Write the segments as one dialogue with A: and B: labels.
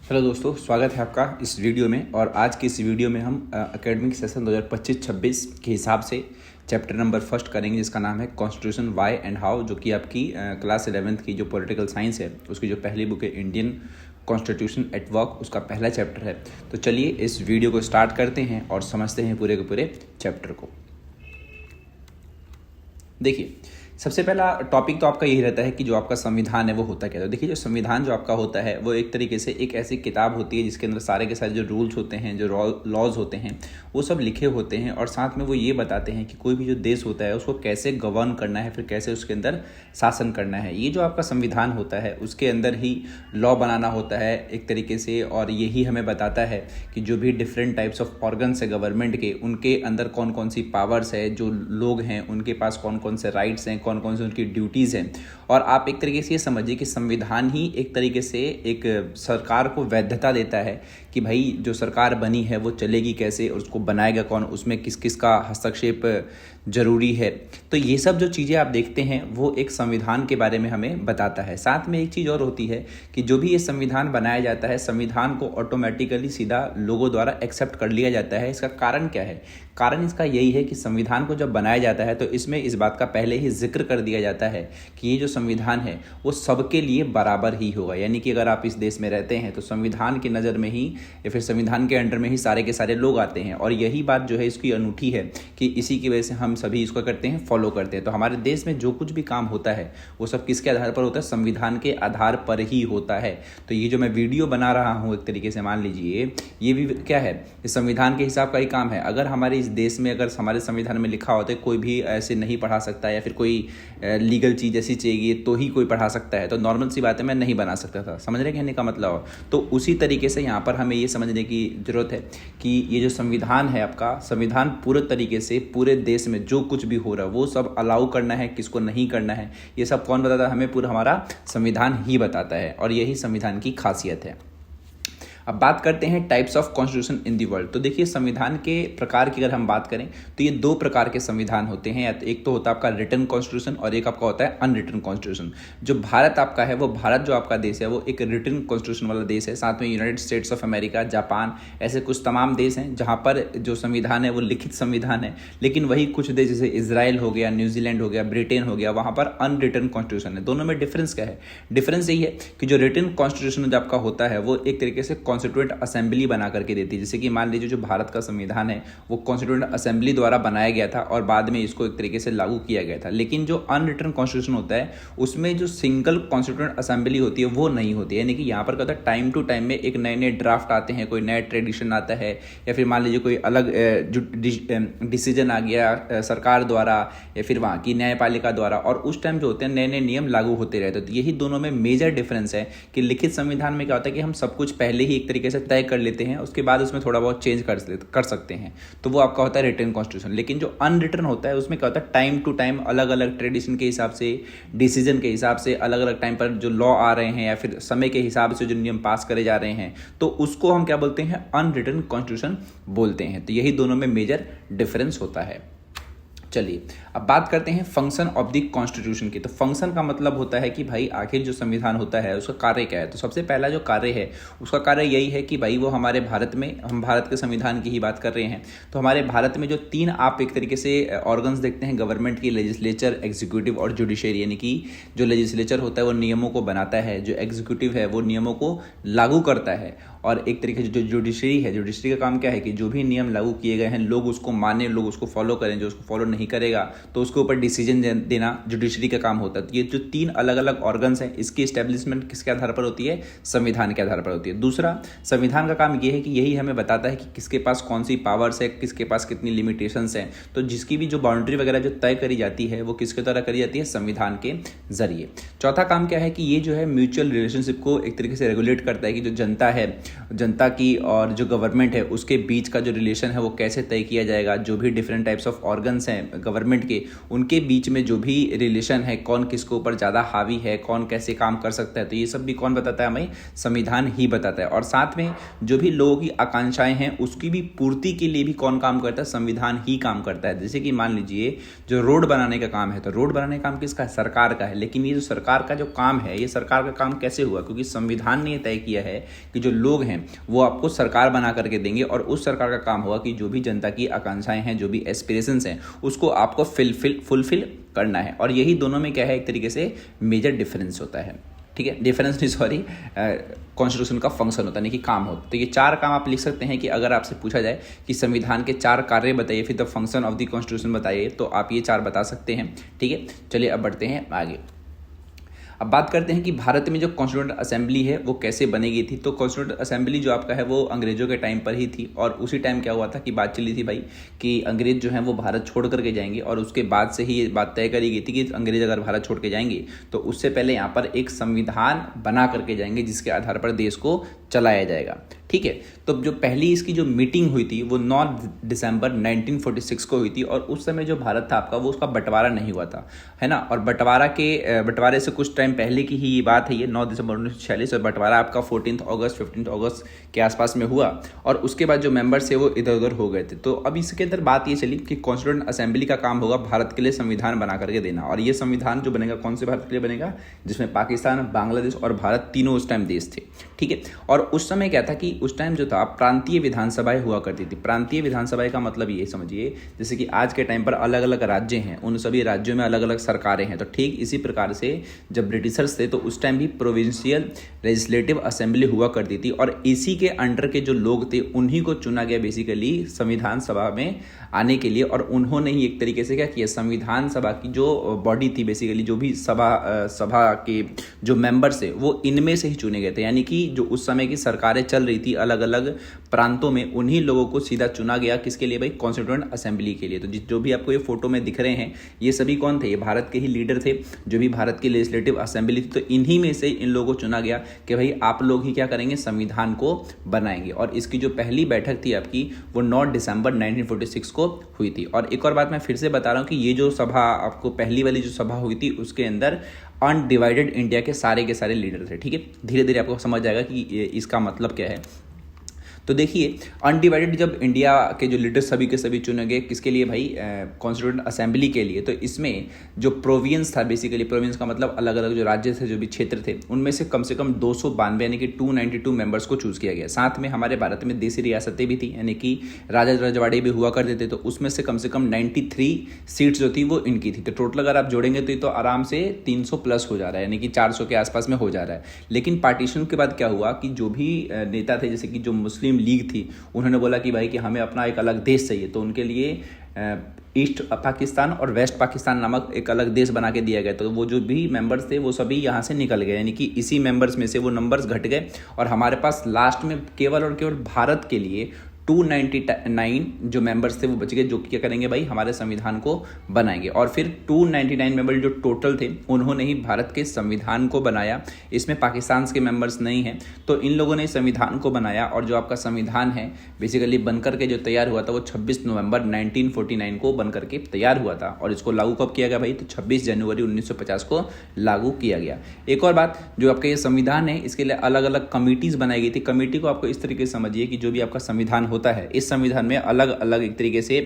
A: Hello दोस्तों, स्वागत है आपका इस वीडियो में। और आज की इस वीडियो में हम एकेडमिक सेशन 2025-26 के हिसाब से चैप्टर नंबर फर्स्ट करेंगे, जिसका नाम है कॉन्स्टिट्यूशन वाई एंड हाउ, जो कि आपकी क्लास 11th की जो पॉलिटिकल साइंस है उसकी जो पहली बुक है इंडियन कॉन्स्टिट्यूशन एट वर्क, उसका पहला चैप्टर है। तो चलिए इस वीडियो को स्टार्ट करते हैं और समझते हैं पूरे के पूरे चैप्टर को। देखिए, सबसे पहला टॉपिक तो आपका यही रहता है कि जो आपका संविधान है वो होता क्या है। तो देखिए, जो संविधान जो आपका होता है वो एक तरीके से एक ऐसी किताब होती है जिसके अंदर सारे के सारे जो रूल्स होते हैं, जो लॉज होते हैं, वो सब लिखे होते हैं। और साथ में वो ये बताते हैं कि कोई भी जो देश होता है उसको कैसे गवर्न करना है, फिर कैसे उसके अंदर शासन करना है। ये जो आपका संविधान होता है उसके अंदर ही लॉ बनाना होता है एक तरीके से। और यही हमें बताता है कि जो भी डिफरेंट टाइप्स ऑफ ऑर्गन्स है गवर्नमेंट के, उनके अंदर कौन कौन सी पावर्स है, जो लोग हैं उनके पास कौन कौन से राइट्स हैं, कौन कौन से उनकी ड्यूटीज़ हैं। और आप एक तरीके से ये समझिए कि संविधान ही एक तरीके से एक सरकार को वैधता देता है कि भाई जो सरकार बनी है वो चलेगी कैसे और उसको बनाएगा कौन, उसमें किस किस का हस्तक्षेप जरूरी है। तो ये सब जो चीज़ें आप देखते हैं वो एक संविधान के बारे में हमें बताता है। साथ में एक चीज़ और होती है कि जो भी ये संविधान बनाया जाता है, संविधान को ऑटोमेटिकली सीधा लोगों द्वारा एक्सेप्ट कर लिया जाता है। इसका कारण क्या है? कारण इसका यही है कि संविधान को जब बनाया जाता है तो इसमें इस बात का पहले ही जिक्र कर दिया जाता है कि ये जो संविधान है वो सबके लिए बराबर ही होगा। यानी कि अगर आप इस देश में रहते हैं तो संविधान की नज़र में ही या फिर संविधान के अंडर में ही सारे के सारे लोग आते हैं। और यही बात जो है इसकी अनूठी है कि इसी की वजह से हम सभी इसको करते हैं, फॉलो करते हैं। तो हमारे देश में जो कुछ भी काम होता है वो सब किसके आधार पर होता है? संविधान के आधार पर ही होता है। तो ये जो मैं वीडियो बना रहा हूँ एक तरीके से मान लीजिए ये भी क्या है, संविधान के हिसाब का ही काम है। अगर हमारे इस देश में अगर हमारे संविधान में लिखा होता है कोई भी ऐसे नहीं पढ़ा सकता या फिर कोई लीगल चीज़ ऐसी चाहिए तो ही कोई पढ़ा सकता है, तो नॉर्मल सी बात है, मैं नहीं बना सकता था। समझ रहे कहने का मतलब? तो उसी तरीके से यहाँ पर हमें ये समझने की ज़रूरत है कि ये जो संविधान है आपका, संविधान पूरे तरीके से पूरे देश में जो कुछ भी हो रहा है वो सब अलाउ करना है, किसको नहीं करना है, ये सब कौन बताता है? हमें पूरा हमारा संविधान ही बताता है। और यही संविधान की खासियत है। अब बात करते हैं types of constitution in the world. तो देखिए, संविधान के प्रकार की अगर हम बात करें तो ये दो प्रकार के संविधान होते हैं। एक तो होता है आपका रिटन कॉन्स्टिट्यूशन और एक आपका होता है अनरिटन कॉन्स्टिट्यूशन। जो भारत आपका है वो भारत जो आपका देश है वो एक रिटन कॉन्स्टिट्यूशन वाला देश है। साथ में United states of America, Japan, ऐसे कुछ तमाम देश हैं जहाँ पर जो संविधान है वो लिखित संविधान है। लेकिन वही कुछ देश जैसे इसराइल हो गया, न्यूजीलैंड हो गया, ब्रिटेन हो गया, वहाँ पर अनरिटन कॉन्स्टिट्यूशन है। दोनों में डिफरेंस क्या है? डिफरेंस यही है कि जो रिटन कॉन्स्टिट्यूशन जो आपका होता है वो एक तरीके से कॉन्स्टिट्यूएंट असेंबली बना करके देती है। जैसे कि मान लीजिए जो भारत का संविधान है वो कॉन्स्टिट्यूएंट असेंबली द्वारा बनाया गया था और बाद में इसको एक तरीके से लागू किया गया था। लेकिन जो अनरिटन कॉन्स्टिट्यूशन होता है उसमें जो सिंगल कॉन्स्टिट्यूएंट असेंबली होती है वो नहीं होती है। यानी कि यहाँ पर क्या होता है, टाइम टू टाइम में एक नए नए ड्राफ्ट आते हैं, कोई नया ट्रेडिशन आता है या फिर मान लीजिए कोई अलग डिसीजन आ गया सरकार द्वारा या फिर वहाँ की न्यायपालिका द्वारा, और उस टाइम जो होते हैं नए नए नियम लागू होते रहते हैं। तो यही दोनों में मेजर डिफरेंस है कि लिखित संविधान में क्या होता है कि हम सब कुछ पहले ही एक तरीके से तय कर लेते हैं, उसके बाद उसमें थोड़ा बहुत चेंज कर सकते हैं। तो वो आपका होता है रिटन कॉन्स्टिट्यूशन। लेकिन जो अनरिटन होता है उसमें क्या होता है, टाइम टू टाइम अलग अलग ट्रेडिशन के हिसाब से, डिसीजन के हिसाब से, अलग अलग टाइम पर जो लॉ आ रहे हैं या फिर समय के हिसाब से जो नियम पास करे जा रहे हैं, तो उसको हम क्या बोलते हैं? अनरिटन कॉन्स्टिट्यूशन बोलते हैं। तो यही दोनों में मेजर डिफरेंस होता है। चलिए अब बात करते हैं फंक्शन ऑफ द कॉन्स्टिट्यूशन की। तो फंक्शन का मतलब होता है कि भाई आखिर जो संविधान होता है उसका कार्य क्या है। तो सबसे पहला जो कार्य है उसका कार्य यही है कि भाई वो हमारे भारत में, हम भारत के संविधान की ही बात कर रहे हैं, तो हमारे भारत में जो तीन आप एक तरीके से ऑर्गन्स देखते हैं गवर्नमेंट की, लेजिस्लेचर, एग्जीक्यूटिव और जुडिशरी। यानी कि जो लेजिस्लेचर होता है वो नियमों को बनाता है, जो एग्जीक्यूटिव है वो नियमों को लागू करता है, और एक तरीके से जो जुडिशरी है, जुडिशरी का काम क्या है कि जो भी नियम लागू किए गए हैं लोग उसको माने, लोग उसको फॉलो करें। जो उसको फॉलो नहीं करेगा तो उसके ऊपर डिसीजन देना जुडिशरी का काम होता है। तो ये जो तीन अलग अलग ऑर्गन्स हैं इसकी एस्टेब्लिशमेंट किसके आधार पर होती है? संविधान के आधार पर होती है। दूसरा, संविधान का काम ये है कि यही हमें बताता है कि किसके पास कौन सी पावर्स है, किसके पास कितनी लिमिटेशंस हैं। तो जिसकी भी जो बाउंड्री वगैरह जो तय करी जाती है वो किसके द्वारा करी जाती है? संविधान के जरिए। चौथा काम क्या है कि ये जो है म्यूचुअल रिलेशनशिप को एक तरीके से रेगुलेट करता है कि जो जनता है जनता की और जो गवर्नमेंट है उसके बीच का जो रिलेशन है वो कैसे तय किया जाएगा, जो भी डिफरेंट टाइप्स ऑफ ऑर्गन्स हैं गवर्नमेंट के उनके बीच में जो भी रिलेशन है, कौन किसके ऊपर ज़्यादा हावी है, कौन कैसे काम कर सकता है, तो ये सब भी कौन बताता है, हमें संविधान ही बताता है। और साथ में जो भी लोगों की आकांक्षाएं हैं उसकी भी पूर्ति के लिए भी कौन काम करता है, संविधान ही काम करता है। जैसे कि मान लीजिए जो रोड बनाने का काम है, तो रोड बनाने का काम किसका है, सरकार का है। लेकिन ये जो सरकार का जो काम है, ये सरकार का काम कैसे हुआ, क्योंकि संविधान ने तय किया है कि जो लोग हैं वो आपको सरकार बना करके देंगे और उस सरकार का काम होगा कि जो भी जनता की आकांक्षाएं हैं, जो भी एस्पिरेशंस हैं, उसको आपको फुलफिल करना है। और यही दोनों में क्या है, एक तरीके से मेजर डिफरेंस होता है। ठीक है, डिफरेंस नहीं, सॉरी, कॉन्स्टिट्यूशन का फंक्शन होता है, नहीं कि काम होता है। तो ये 4 काम आप लिख सकते हैं कि अगर आपसे पूछा जाए कि संविधान के 4 कार्य बताइए, फिर the function of the constitution बताइए, तो आप ये 4 बता सकते हैं। ठीक है, चलिए अब बढ़ते हैं आगे। अब बात करते हैं कि भारत में जो कॉन्स्टिट्यूएंट असेंबली है वो कैसे बनेगी थी। तो कॉन्स्टिट्यूएंट असेंबली जो आपका है वो अंग्रेजों के टाइम पर ही थी, और उसी टाइम क्या हुआ था कि बात चली थी भाई कि अंग्रेज जो है वो भारत छोड़ करके जाएंगे, और उसके बाद से ही ये बात तय करी गई थी कि अंग्रेज अगर भारत छोड़ के जाएंगे तो उससे पहले यहाँ पर एक संविधान बना करके जाएंगे जिसके आधार पर देश को चलाया जाएगा। ठीक है, तो जो पहली इसकी जो मीटिंग हुई थी वो 9 दिसंबर 1946 को हुई थी, और उस समय जो भारत था आपका वो उसका बंटवारा नहीं हुआ था, है ना। और बंटवारे से कुछ टाइम पहले की ही ये बात है, ये 9 दिसंबर 1946, और बंटवारा आपका 15 अगस्त के आसपास में हुआ, और उसके बाद जो मेंबर्स थे वो इधर उधर हो गए थे। तो अब इसके अंदर बात ये चली कि कॉन्स्टिट्यूएंट असेंबली का काम होगा भारत के लिए संविधान बना करके देना, और ये संविधान जो बनेगा कौन से भारत के लिए बनेगा, जिसमें पाकिस्तान, बांग्लादेश और भारत तीनों उस टाइम देश थे। ठीक है, और उस समय क्या था कि उस टाइम जो था प्रांतीय विधानसभाएं हुआ करती थी। प्रांतीय विधानसभाएं का मतलब ये समझिए जैसे कि आज के टाइम पर अलग अलग राज्य हैं, उन सभी राज्यों में अलग अलग सरकारें हैं, तो ठीक इसी प्रकार से जब ब्रिटिशर्स थे तो उस टाइम भी प्रोविंशियल लेजिस्लेटिव असेंबली हुआ करती थी, और इसी के अंडर के जो लोग थे उन्हीं को चुना गया बेसिकली संविधान सभा में आने के लिए। और उन्होंने ही एक तरीके से क्या किया, संविधान सभा की जो बॉडी थी बेसिकली, जो भी सभा के जो मेंबर्स थे वो इनमें से ही चुने गए थे, यानी कि जो उस समय की सरकारें चल रही थी अलग अलग प्रांतों में, उन्हीं लोगों को सीधा चुना गया। किसके लिए भाई, कॉन्स्टिट्यूएंट असेंबली के लिए। तो जो भी आपको ये फोटो में दिख रहे हैं ये सभी कौन थे, ये भारत के ही लीडर थे, जो भी भारत की लेजिस्लेटिव असेंबली थी। तो इन्हीं में से इन लोगों को चुना गया कि भाई आप लोग ही क्या करेंगे, संविधान को बनाएंगे। और इसकी जो पहली बैठक थी आपकी वो 9 दिसंबर 1946 को हुई थी। और एक और बात मैं फिर से बता रहा हूँ कि ये जो सभा आपको पहली वाली जो सभा हुई थी उसके अंदर अनडिवाइडेड इंडिया के सारे लीडर थे। ठीक है, धीरे धीरे आपको समझ जाएगा कि इसका मतलब क्या है। तो देखिए अनडिवाइडेड जब इंडिया के जो लीडर्स सभी के सभी चुने गए, किसके लिए भाई, कॉन्स्टिट्यूएंट असेंबली के लिए। तो इसमें जो प्रोविंस था, बेसिकली प्रोविंस का मतलब अलग अलग जो राज्य थे, जो भी क्षेत्र थे, उनमें से कम 292 यानी कि 292 मेंबर्स को चूज किया गया। साथ में हमारे भारत में देसी रियासतें भी थी, यानी कि राजा रजवाड़े भी हुआ करते थे, तो उसमें से कम 93 सीट्स जो थी वो इनकी थी। तो टोटल अगर आप जोड़ेंगे तो ये तो आराम से 300 प्लस हो जा रहा है, यानी कि 400 के आसपास में हो जा रहा है। लेकिन पार्टीशन के बाद क्या हुआ कि जो भी नेता थे, जैसे कि जो मुस्लिम लीग थी, उन्होंने बोला कि भाई कि हमें अपना एक अलग देश चाहिए, तो उनके लिए ईस्ट पाकिस्तान और वेस्ट पाकिस्तान नामक एक अलग देश बना के दिया गया। तो वो जो भी मेंबर्स थे वो सभी यहाँ से निकल गए, यानी कि इसी मेंबर्स में से वो नंबर्स घट गए, और हमारे पास लास्ट में केवल और केवल भारत के लिए 299 जो मेंबर्स थे वो बच गए, जो क्या करेंगे भाई, हमारे संविधान को बनाएंगे। और फिर 299 मेंबर जो टोटल थे उन्होंने ही भारत के संविधान को बनाया। इसमें पाकिस्तान के मेंबर्स नहीं हैं, तो इन लोगों ने संविधान को बनाया। और जो आपका संविधान है बेसिकली बनकर के जो तैयार हुआ था वो 26 नवंबर 1949 को बनकर के तैयार हुआ था, और इसको लागू कब किया गया भाई, तो 26 जनवरी 1950 को लागू किया गया। एक और बात, जो आपका ये संविधान है इसके लिए अलग अलग कमिटीज बनाई गई थी। कमेटी को आपको इस तरीके से समझिए कि जो भी आपका संविधान होता है, इस संविधान में अलग अलग एक तरीके से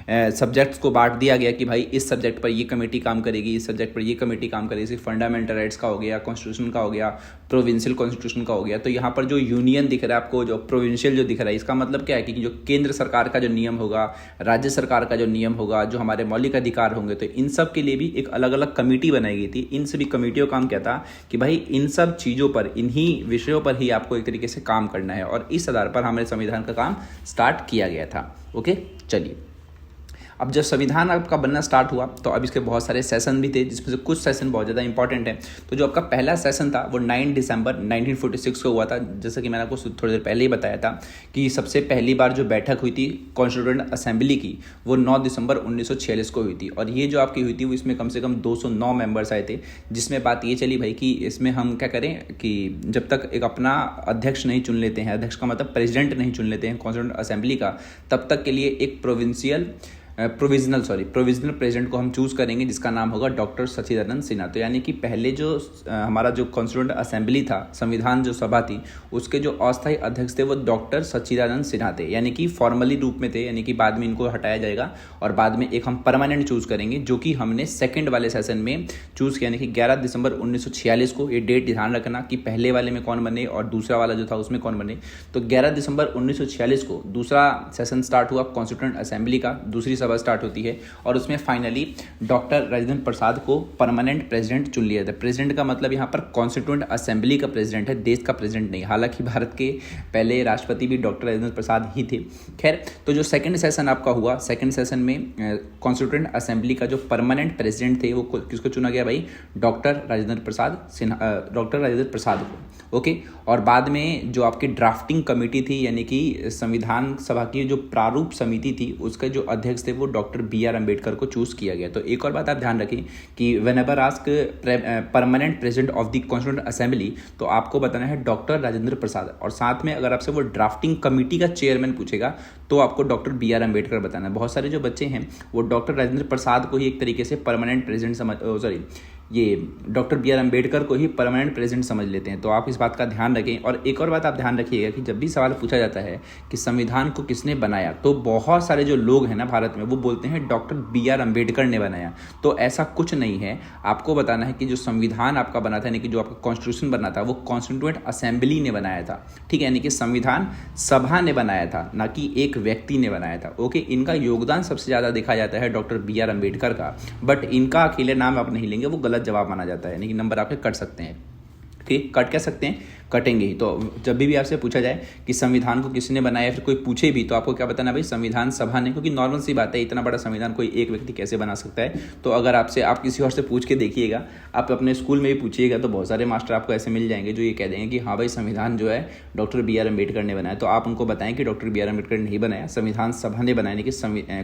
A: सब्जेक्ट्स को बांट दिया गया कि भाई इस सब्जेक्ट पर ये कमेटी काम करेगी, इस सब्जेक्ट पर ये कमेटी काम करेगी। जैसे फंडामेंटल राइट्स का हो गया, कॉन्स्टिट्यूशन का हो गया, प्रोविंशियल कॉन्स्टिट्यूशन का हो गया। तो यहाँ पर जो यूनियन दिख रहा है आपको, जो प्रोविंशियल जो दिख रहा है, इसका मतलब क्या है कि जो केंद्र सरकार का जो नियम होगा, राज्य सरकार का जो नियम होगा, जो हमारे मौलिक अधिकार होंगे, तो इन सब के लिए भी एक अलग अलग कमेटी बनाई गई थी। इन सभी कमेटियों का काम क्या था कि भाई इन सब चीज़ों पर, इन्हीं विषयों पर ही आपको एक तरीके से काम करना है, और इस आधार पर हमारे संविधान का काम स्टार्ट किया गया था। ओके, चलिए अब जब संविधान आपका बनना स्टार्ट हुआ तो अब इसके बहुत सारे सेशन भी थे, जिसमें से कुछ सेशन बहुत ज़्यादा इंपॉर्टेंट है। तो जो आपका पहला सेशन था वो 9 दिसंबर 1946 को हुआ था। जैसा कि मैंने आपको थोड़ी देर पहले ही बताया था कि सबसे पहली बार जो बैठक हुई थी कॉन्स्टिट्यूएंट असेंबली की वो 9 दिसंबर 1946 को हुई थी, और ये जो आपकी हुई थी वो इसमें कम से कम 209 मेंबर्स आए थे। जिसमें बात ये चली भाई कि इसमें हम क्या करें कि जब तक एक अपना अध्यक्ष नहीं चुन लेते हैं, अध्यक्ष का मतलब प्रेसिडेंट नहीं चुन लेते हैं कॉन्स्टिट्यूएंट असेंबली का, तब तक के लिए एक प्रोविजनल प्रेसिडेंट को हम चूज करेंगे, जिसका नाम होगा डॉक्टर सच्चिदानंद सिन्हा। तो यानी कि पहले जो हमारा जो कॉन्स्टिट्यूएंट असेंबली था, संविधान जो सभा थी, उसके जो अस्थायी अध्यक्ष थे वो डॉक्टर सच्चिदानंद सिन्हा थे, यानी कि फॉर्मली रूप में थे, यानी कि बाद में इनको हटाया जाएगा और बाद में एक हम परमानेंट चूज करेंगे, जो कि हमने सेकेंड वाले सेशन में चूज किया, यानी कि 11 दिसंबर 1946 को। ये डेट ध्यान रखना कि पहले वाले में कौन बने और दूसरा वाला जो था उसमें कौन बने। तो 11 दिसंबर 1946 को दूसरा सेशन स्टार्ट हुआ कॉन्स्टिट्यूएंट असेंबली का, दूसरी सभा स्टार्ट होती है, और उसमें फाइनली डॉक्टर राजेंद्र प्रसाद को परमानेंट प्रेसिडेंट चुन लिया था। प्रेसिडेंट का मतलब यहाँ पर कॉन्स्टिट्यूएंट असेंबली का प्रेसिडेंट है, देश का प्रेसिडेंट नहीं। हालांकि भारत के पहले राष्ट्रपति भी डॉक्टर राजेंद्र प्रसाद ही थे। खैर, तो जो सेकंड सेशन आपका हुआ, सेकंड सेशन में कॉन्स्टिट्यूएंट असेंबली का जो परमानेंट प्रेसिडेंट थे वो किसको चुना गया भाई? डॉक्टर राजेंद्र प्रसाद को। ओके, और बाद में जो आपकी ड्राफ्टिंग कमेटी थी, यानी कि संविधान सभा की जो प्रारूप समिति थी, उसके जो अध्यक्ष थे वो डॉक्टर BR अम्बेडकर को चूज किया गया। तो एक और बात आप ध्यान रखें कि whenever ask permanent president of the constituent assembly, तो आपको बताना है डॉक्टर राजेंद्र प्रसाद, और साथ में अगर आपसे वो ड्राफ्टिंग कमेटी का चेयरमैन पूछेगा तो आपको डॉक्टर BR अम्बेडकर बताना है। बहुत सारे जो बच्चे हैं वो डॉक्टर राजेंद्र प्रसाद को ही एक तरीके से परमानेंट प्रेसिडेंट ये डॉक्टर BR अम्बेडकर को ही परमानेंट प्रेसिडेंट समझ लेते हैं। तो आप इस बात का ध्यान रखें। और एक और बात आप ध्यान रखिएगा कि जब भी सवाल पूछा जाता है कि संविधान को किसने बनाया, तो बहुत सारे जो लोग हैं ना भारत में, वो बोलते हैं डॉक्टर BR अम्बेडकर ने बनाया। तो ऐसा कुछ नहीं है। आपको बताना है कि जो संविधान आपका बना था, यानी कि जो आपका कॉन्स्टिट्यूशन बना था, वो कॉन्स्टिट्यूएंट असेंबली ने बनाया था। ठीक है, यानी कि संविधान सभा ने बनाया था, ना कि एक व्यक्ति ने बनाया था। ओके, इनका योगदान सबसे ज़्यादा देखा जाता है डॉक्टर BR अम्बेडकर का, बट इनका अकेले नाम आप नहीं लेंगे, वो गलत जवाब माना जाता है, यानी कि नंबर आपके कट सकते हैं। ठीक, कट कह सकते हैं, कटेंगे ही। तो जब भी आपसे पूछा जाए कि संविधान को किसने बनाया, फिर कोई पूछे भी, तो आपको क्या बताना भाई? संविधान सभा ने, क्योंकि नॉर्मल सी बात है, इतना बड़ा संविधान कोई एक व्यक्ति कैसे बना सकता है। तो अगर आपसे आप किसी और से पूछ के देखिएगा, आप अपने स्कूल में भी पूछिएगा, तो बहुत सारे मास्टर आपको ऐसे मिल जाएंगे जो ये कह देंगे कि हाँ भाई संविधान जो है डॉक्टर BR अम्बेडकर ने बनाया। तो आप उनको बताएं कि डॉक्टर BR अम्बेडकर ने नहीं बनाया, संविधान सभा ने बनाया, कि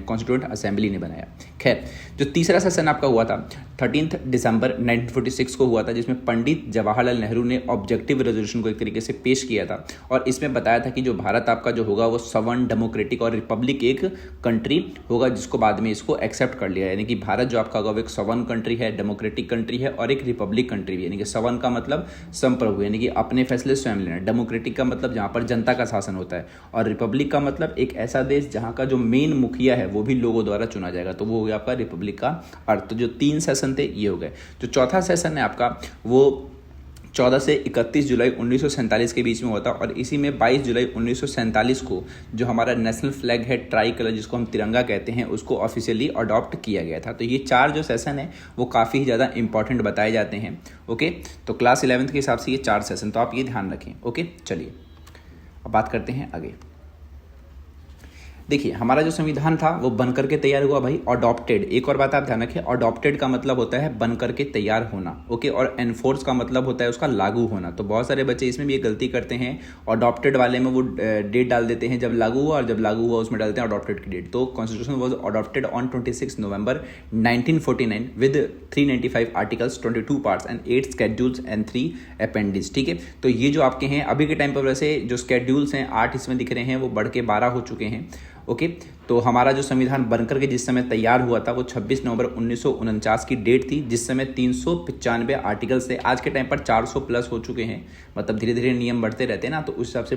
A: कॉन्स्टिट्यूएंट असेंबली ने बनाया। खैर, जो तीसरा सेशन आपका हुआ था 13 दिसंबर 1946 को हुआ था, जिसमें पंडित जवाहरलाल नेहरू ने ऑब्जेक्टिव रेजोल्यूशन को एक तरीके से पेश किया था, और इसमें बताया था कि जो भारत आपका जो होगा वो सवर्ण, डेमोक्रेटिक और रिपब्लिक एक कंट्री होगा, जिसको बाद में इसको एक्सेप्ट कर लिया। यानी कि भारत जो आपका होगा वो एक सवर्ण कंट्री है, डेमोक्रेटिक कंट्री है और एक रिपब्लिक कंट्री भी। यानी कि सवर्ण का मतलब संप्रभु, यानी कि अपने फैसले स्वयं लेना। डेमोक्रेटिक का मतलब जहाँ पर जनता का शासन होता है, और रिपब्लिक का मतलब एक ऐसा देश जहाँ का जो मेन मुखिया है वो भी लोगों द्वारा चुना जाएगा। तो वो हो गया आपका रिपब्लिक का अर्थ। तो जो 3 सेशन थे ये हो गए। जो चौथा सेशन है आपका वो 14 से 31 जुलाई 1947 के बीच में होता, और इसी में 22 जुलाई 1947 को जो हमारा नेशनल फ्लैग है ट्राई कलर, जिसको हम तिरंगा कहते हैं, उसको ऑफिशियली अडॉप्ट किया गया था। तो ये 4 जो सेशन है वो काफ़ी ज़्यादा इंपॉर्टेंट बताए जाते हैं। ओके, तो क्लास 11th के हिसाब से ये 4 सेशन, तो आप ये ध्यान रखें। ओके, चलिए अब बात करते हैं आगे। देखिए, हमारा जो संविधान था वो बन करके तैयार हुआ भाई, अडॉप्टेड। एक और बात आप ध्यान रखें, अडॉप्टेड का मतलब होता है बन करके तैयार होना। ओके, और एनफोर्स का मतलब होता है उसका लागू होना। तो बहुत सारे बच्चे इसमें भी ये गलती करते हैं, अडॉप्टेड वाले में वो डेट डाल देते हैं जब लागू हुआ, और जब लागू हुआ उसमें डालते हैं अडॉप्टेड की डेट। तो constitution was adopted on 26 November 1949 with 395 articles, 22 parts and 8 schedules and 3 appendix. ठीक है, तो ये जो आपके हैं अभी के टाइम पर, वैसे जो स्केड्यूल्स हैं 8 इसमें दिख रहे हैं, वो बढ़ के 12 हो चुके हैं। ओके, तो हमारा जो संविधान बनकर के जिस समय तैयार हुआ था वो 26 नवंबर 1949 की डेट थी, जिस समय 395 आर्टिकल्स थे। आज के टाइम पर 400 प्लस हो चुके हैं, मतलब धीरे धीरे नियम बढ़ते रहते हैं ना, तो उस हिसाब से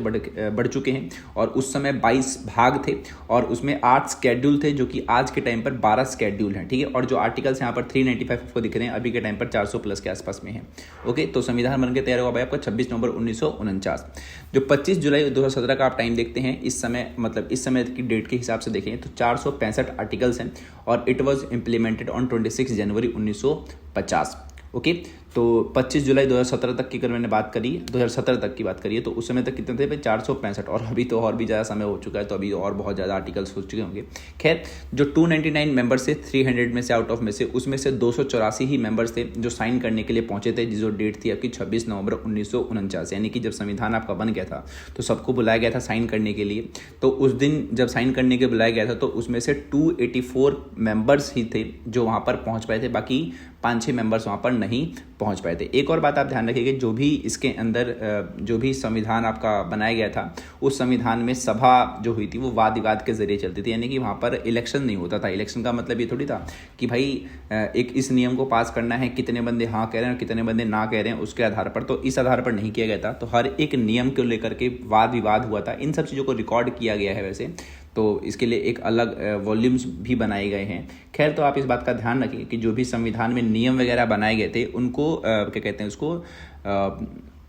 A: बढ़ चुके हैं। और उस समय 22 भाग थे, और उसमें 8 स्केड्यूल थे, जो कि आज के टाइम पर 12 स्केड्यूल हैं। ठीक है, और जो आर्टिकल्स यहाँ पर 395 आपको दिख रहे हैं, अभी के टाइम पर 400 प्लस के आसपास में है। ओके, तो संविधान बनकर तैयार हुआ भाई आपका 26 नवंबर 1949। जो 25 जुलाई 2017 का आप टाइम देखते हैं, इस समय मतलब इस समय की डेट के हिसाब से देखें तो 465 आर्टिकल्स हैं, और it was implemented on 26 January 1950। Okay, तो 25 जुलाई 2017 तक की अगर मैंने बात करी, 2017 तक की बात करी है, तो उस समय तक कितने थे भाई? 465। और अभी तो और भी ज़्यादा समय हो चुका है, तो अभी और बहुत ज़्यादा आर्टिकल्स हो चुके होंगे। खैर, जो 299 मेंबर्स थे 300 में से, आउट ऑफ में से, उसमें से 284 ही मेंबर्स थे जो साइन करने के लिए पहुंचे थे, जो डेट थी आपकी 26 नवंबर 1949। यानी कि जब संविधान आपका बन गया था तो सबको बुलाया गया था साइन करने के लिए। तो उस दिन जब साइन करने के बुलाया गया था तो उसमें से 284 मेंबर्स ही थे जो वहाँ पर पहुँच पाए थे, बाकी 5-6 मेंबर्स वहाँ पर नहीं पहुँच पाए थे। एक और बात आप ध्यान रखिएगा, जो भी इसके अंदर जो भी संविधान आपका बनाया गया था, उस संविधान में सभा जो हुई थी वो वाद विवाद के जरिए चलती थी। यानी कि वहाँ पर इलेक्शन नहीं होता था। इलेक्शन का मतलब ये थोड़ी था कि भाई एक इस नियम को पास करना है, कितने बंदे हाँ कह रहे हैं और कितने बंदे ना कह रहे हैं, उसके आधार पर, तो इस आधार पर नहीं किया गया था। तो हर एक नियम को लेकर के वाद विवाद हुआ था। इन सब चीज़ों को रिकॉर्ड किया गया है वैसे, तो इसके लिए एक अलग वॉल्यूम्स भी बनाए गए हैं। खैर, तो आप इस बात का ध्यान रखिए कि जो भी संविधान में नियम वगैरह बनाए गए थे उनको क्या कहते हैं, उसको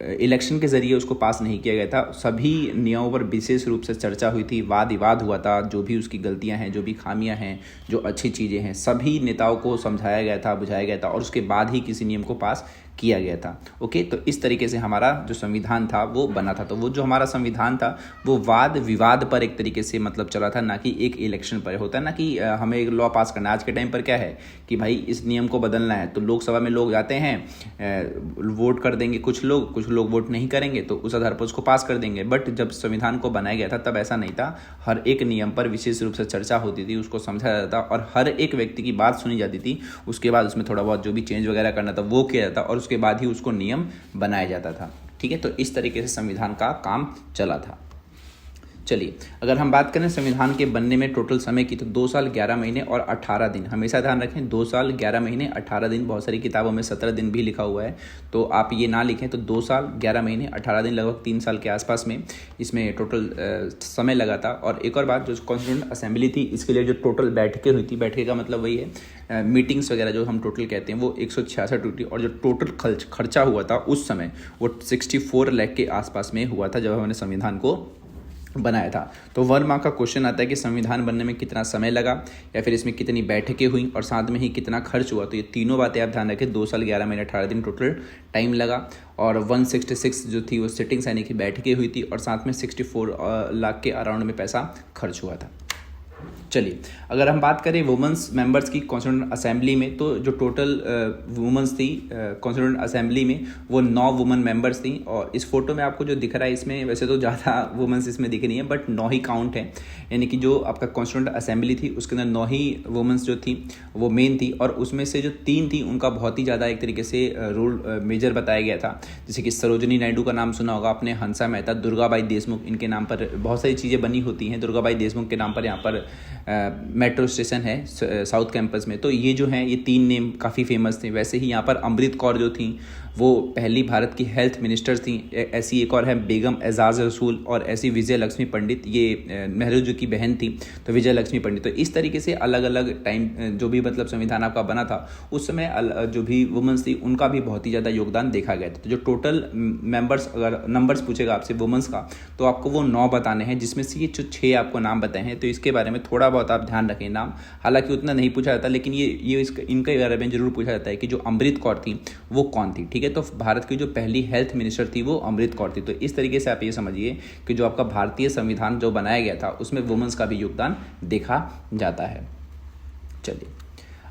A: इलेक्शन के ज़रिए उसको पास नहीं किया गया था। सभी नियमों पर विशेष रूप से चर्चा हुई थी, वाद विवाद हुआ था। जो भी उसकी गलतियां हैं, जो भी खामियां हैं, जो अच्छी चीज़ें हैं, सभी नेताओं को समझाया गया था, बुझाया गया था, और उसके बाद ही किसी नियम को पास किया गया था। ओके, तो इस तरीके से हमारा जो संविधान था वो बना था। तो वो जो हमारा संविधान था वो वाद विवाद पर एक तरीके से मतलब चला था, ना कि एक इलेक्शन पर। होता है ना कि हमें एक लॉ पास करना है। आज के टाइम पर क्या है कि भाई इस नियम को बदलना है, तो लोकसभा में लोग जाते हैं, वोट कर देंगे, कुछ लोग वोट नहीं करेंगे, तो उस आधार पर उसको पास कर देंगे। बट जब संविधान को बनाया गया था तब ऐसा नहीं था। हर एक नियम पर विशेष रूप से चर्चा होती थी, उसको समझा जाता था और हर एक व्यक्ति की बात सुनी जाती थी। उसके बाद उसमें थोड़ा बहुत जो भी चेंज वगैरह करना था वो किया जाता, और उसके बाद ही उसको नियम बनाया जाता था। ठीक है, तो इस तरीके से संविधान का काम चला था। चलिए, अगर हम बात करें संविधान के बनने में टोटल समय की, तो 2 साल 11 महीने और 18 दिन। हमेशा ध्यान रखें, 2 साल 11 महीने 18 दिन। बहुत सारी किताबों में 17 दिन भी लिखा हुआ है, तो आप ये ना लिखें। तो 2 साल 11 महीने 18 दिन, लगभग 3 साल के आसपास में इसमें टोटल समय लगा था। और एक और बात, जो कॉन्स्टिट्यूएंट असेंबली थी, इसके लिए जो टोटल बैठकें हुई थी, बैठके का मतलब वही है मीटिंग्स वगैरह जो हम टोटल कहते हैं, वो 166 हुई थी। और जो टोटल खर्चा हुआ था उस समय वो 64 लाख के आसपास में हुआ था जब हमने संविधान को बनाया था। तो 1 मार्क का क्वेश्चन आता है कि संविधान बनने में कितना समय लगा, या फिर इसमें कितनी बैठकें हुई, और साथ में ही कितना खर्च हुआ। तो ये तीनों बातें आप ध्यान रखें। 2 साल 11 महीने 18 दिन टोटल टाइम लगा, और 166 जो थी वो सिटिंग्स यानी कि बैठकें हुई थी, और साथ में 64 लाख के अराउंड में पैसा खर्च हुआ था। चलिए, अगर हम बात करें वुमेंस मेंबर्स की कॉन्स्टिट्यूएंट असेंबली में, तो जो टोटल वुमेंस थी कॉन्स्टिट्यूएंट असेंबली में, वो 9 वुमेन मेंबर्स थी। और इस फोटो में आपको जो दिख रहा है, इसमें वैसे तो ज़्यादा वुमेंस इसमें दिख रही हैं, बट 9 ही काउंट है। यानी कि जो आपका कॉन्स्टिट्यूएंट असेंबली थी उसके अंदर 9 ही वुमेंस जो थी वो मेन थी, और उसमें से जो 3 थी उनका बहुत ही ज़्यादा एक तरीके से रोल मेजर बताया गया था। जैसे कि सरोजिनी नायडू का नाम सुना होगा आपने, हंसा मेहता, दुर्गाबाई देशमुख, इनके नाम पर बहुत सारी चीज़ें बनी होती हैं। दुर्गाबाई देशमुख के नाम पर यहाँ पर मेट्रो स्टेशन है साउथ कैंपस में। तो ये जो हैं, ये 3 नेम काफ़ी फेमस थे। वैसे ही यहाँ पर अमृत कौर जो थी वो पहली भारत की हेल्थ मिनिस्टर थी। ऐसी एक और है बेगम एजाज रसूल, और ऐसी विजय लक्ष्मी पंडित, ये नेहरू जी की बहन थी, तो विजय लक्ष्मी पंडित। तो इस तरीके से अलग अलग टाइम जो भी मतलब संविधान आपका बना था उस समय जो भी वुमेंस थी उनका भी बहुत ही ज़्यादा योगदान देखा गया था। तो जो टोटल मेंबर्स, अगर नंबर्स पूछेगा आपसे वुमेंस का, तो आपको वो 9 बताने हैं, जिसमें से ये जो 6 आपको नाम बताए हैं, तो इसके बारे में थोड़ा बहुत आप ध्यान रखें नाम। हालांकि उतना नहीं पूछा जाता, लेकिन ये इनके बारे में जरूर पूछा जाता है कि जो अमृत कौर थी वो कौन थी। ठीक है, तो भारत की जो पहली हेल्थ मिनिस्टर थी वो अमृत कौर थी। तो इस तरीके से आप ये समझिए कि जो आपका भारतीय संविधान जो बनाया गया था उसमें वुमेन्स का भी योगदान देखा जाता है। चलिए,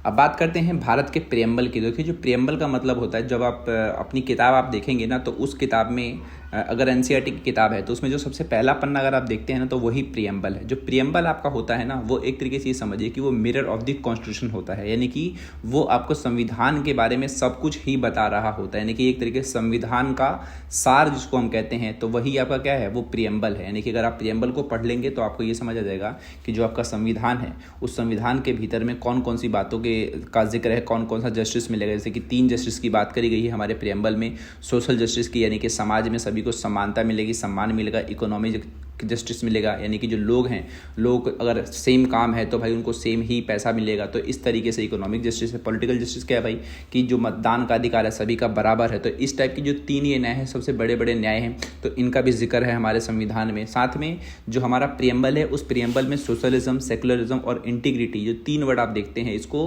A: अब बात करते हैं भारत के प्रियम्बल की। देखिए, जो प्रियम्बल का मतलब होता है, जब आप अपनी किताब आप देखेंगे ना, तो उस किताब में अगर एनसीईआरटी की किताब है तो उसमें जो सबसे पहला पन्ना अगर आप देखते हैं ना, तो वही प्रियम्बल है। जो प्रियम्बल आपका होता है ना, वो एक तरीके से ये समझिए कि वो मिरर ऑफ द कॉन्स्टिट्यूशन होता है। यानी कि वो आपको संविधान के बारे में सब कुछ ही बता रहा होता है। यानी कि एक तरीके से संविधान का सार जिसको हम कहते हैं, तो वही आपका क्या है, वो प्रियम्बल है। यानी कि अगर आप प्रियम्बल को पढ़ लेंगे तो आपको ये समझ आ जाएगा कि जो आपका संविधान है उस संविधान के भीतर में कौन कौन सी बातों का जिक्र है, कौन कौन सा जस्टिस मिलेगा। जैसे कि 3 जस्टिस की बात करी गई है हमारे प्रियम्बल में। सोशल जस्टिस की, यानी कि समाज में सभी को समानता मिलेगी, सम्मान मिलेगा। जस्टिस मिलेगा, यानी कि जो लोग हैं, लोग अगर सेम काम है तो भाई उनको सेम ही पैसा मिलेगा। तो इस तरीके से इकोनॉमिक जस्टिस है। पॉलिटिकल जस्टिस क्या है भाई, कि जो मतदान का अधिकार है सभी का बराबर है। तो इस टाइप की जो 3 ये न्याय हैं, सबसे बड़े बड़े न्याय हैं, तो इनका भी जिक्र है हमारे संविधान में। साथ में जो हमारा प्रियम्बल है, उस प्रियम्बल में सोशलिज्म, सेकुलरिज्म और इंटीग्रिटी, जो 3 वर्ड आप देखते हैं, इसको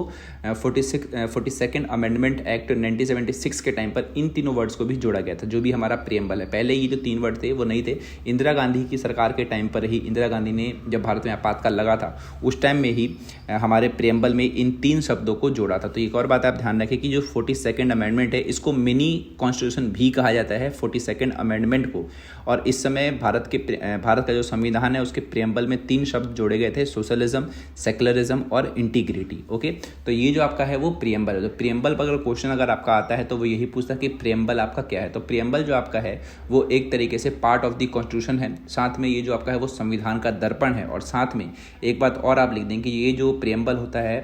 A: 42nd अमेंडमेंट एक्ट 1976 के टाइम पर इन तीनों वर्ड्स को भी जोड़ा गया था, जो भी हमारा प्रियम्बल है। पहले ये जो 3 वर्ड थे वो नहीं थे। इंदिरा गांधी की सरकार के टाइम पर ही, इंदिरा गांधी ने जब भारत में आपातकाल लगा था उस टाइम में ही हमारे प्रियम्बल में इन 3 शब्दों को जोड़ा था। तो एक और बात आप ध्यान रखें कि जो 42nd अमेंडमेंट है, इसको मिनी कॉन्स्टिट्यूशन भी कहा जाता है 42nd अमेंडमेंट को। और इस समय भारत का जो संविधान है उसके प्रियम्बल में 3 शब्द जोड़े गए थे, सोशलिज्म, सेकुलरिज्म और इंटीग्रिटी। ओके, तो ये जो आपका है वो प्रियम्बल है। तो प्रियम्बल पर अगर क्वेश्चन अगर आपका आता है तो वो यही पूछता है कि प्रियम्बल आपका क्या है। तो प्रियम्बल जो आपका है वो एक तरीके से पार्ट ऑफ द कॉन्स्टिट्यूशन है। साथ में ये जो आपका है वो संविधान का दर्पण है। और साथ में एक बात और आप लिख दें कि ये जो प्रियम्बल होता है,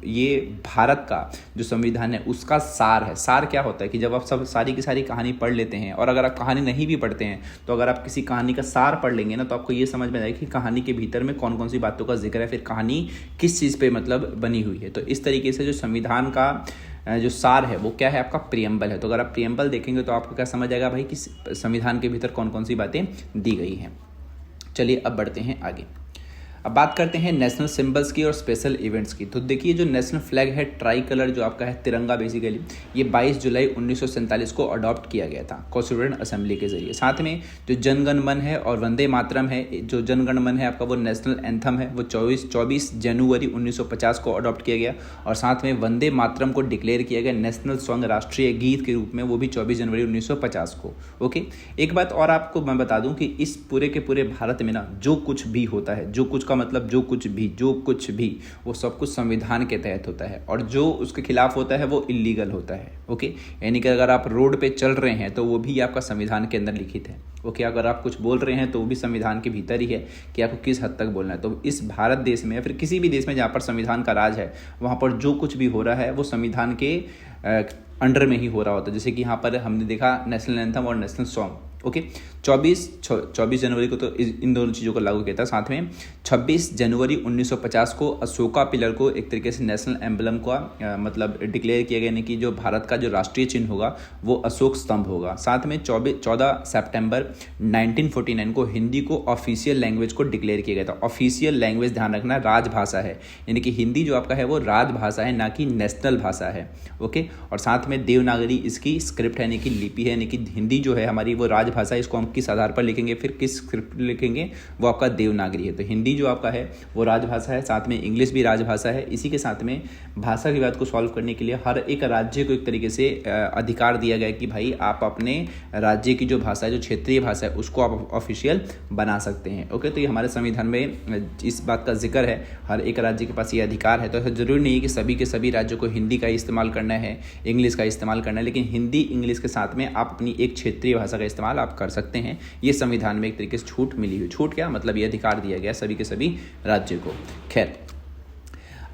A: ये भारत का जो संविधान है उसका सार है। सार क्या होता है कि जब आप सब सारी की सारी कहानी पढ़ लेते हैं, और अगर आप कहानी नहीं भी पढ़ते हैं तो अगर आप किसी कहानी का सार पढ़ लेंगे ना, तो आपको ये समझ में आएगा कि कहानी के भीतर में कौन कौन सी बातों का जिक्र है, फिर कहानी किस चीज़ पे मतलब बनी हुई है। तो इस तरीके से जो संविधान का जो सार है वो क्या है, आपका प्रियम्बल है। तो अगर आप प्रियम्बल देखेंगे तो आपको क्या समझ आएगा भाई कि संविधान के भीतर कौन कौन सी बातें दी गई हैं। चलिए अब बढ़ते हैं आगे। अब बात करते हैं नेशनल सिंबल्स की और स्पेशल इवेंट्स की। तो देखिए जो नेशनल फ्लैग है, ट्राई कलर जो आपका है, तिरंगा बेसिकली, ये 22 जुलाई 1947 को अडॉप्ट किया गया था कॉन्स्टिट्यूएंट असेंबली के जरिए। साथ में जो जनगण मन है और वंदे मातरम है, जो जनगण मन है आपका वो नेशनल एंथम है, वो 24 जनवरी 1950 को अडॉप्ट किया गया। और साथ में वंदे मातरम को डिक्लेयर किया गया नेशनल सॉन्ग, राष्ट्रीय गीत के रूप में, वो भी 24 जनवरी 1950 को। ओके, एक बात और आपको मैं बता दूं कि इस पूरे के पूरे भारत में ना जो कुछ भी होता है, जो कुछ का मतलब जो कुछ भी, वो सब कुछ संविधान के तहत होता है, और जो उसके खिलाफ होता है वो इलीगल होता है। ओके, यानी कि अगर आप रोड पे चल रहे हैं तो वो भी आपका संविधान के अंदर लिखित है। ओके, अगर आप कुछ बोल रहे हैं तो वो भी संविधान के भीतर ही है कि आपको किस हद तक बोलना है। तो इस भारत देश में या फिर किसी भी देश में जहाँ पर संविधान का राज है, वहाँ पर जो कुछ भी हो रहा है वो संविधान के अंडर में ही हो रहा होता है। जैसे कि यहाँ पर हमने देखा नेशनल एंथम और नेशनल सॉन्ग। ओके, 24 जनवरी को तो इन दोनों चीज़ों को लागू किया था। साथ में 26 जनवरी 1950 को अशोका पिलर को एक तरीके से नेशनल एम्बलम का मतलब डिक्लेयर किया गया, यानी कि जो भारत का जो राष्ट्रीय चिन्ह होगा वो अशोक स्तंभ होगा। साथ में 14 सितंबर 1949 को हिंदी को ऑफिशियल लैंग्वेज को डिक्लेयर किया गया था। ऑफिशियल लैंग्वेज ध्यान रखना, राजभाषा है, यानी कि हिंदी जो आपका है वो राजभाषा है, ना कि नेशनल भाषा है। ओके, और साथ में देवनागरी इसकी स्क्रिप्ट है, यानी कि लिपि है, यानी कि हिंदी जो है हमारी वो राजभाषा, इसको हम किस आधार पर लिखेंगे, फिर किस स्क्रिप्ट लिखेंगे, वो आपका देवनागरी है। तो हिंदी जो आपका है वो राजभाषा है, साथ में इंग्लिश भी राजभाषा है। इसी के साथ में भाषा विवाद को सॉल्व करने के लिए हर एक राज्य को एक तरीके से अधिकार दिया गया कि भाई आप अपने राज्य की जो भाषा है, जो क्षेत्रीय भाषा है, उसको आप ऑफिशियल बना सकते हैं। ओके, तो ये हमारे संविधान में इस बात का जिक्र है, हर एक राज्य के पास ये अधिकार है। तो ऐसा जरूरी नहीं है कि सभी के सभी राज्यों को हिंदी का इस्तेमाल करना है, इंग्लिश का इस्तेमाल करना है, लेकिन हिंदी इंग्लिश के साथ में आप अपनी एक क्षेत्रीय भाषा का इस्तेमाल आप कर सकते हैं। ये संविधान में एक तरीके से छूट मिली हुई। छूट क्या मतलब, ये अधिकार दिया गया सभी के सभी राज्य को। खैर,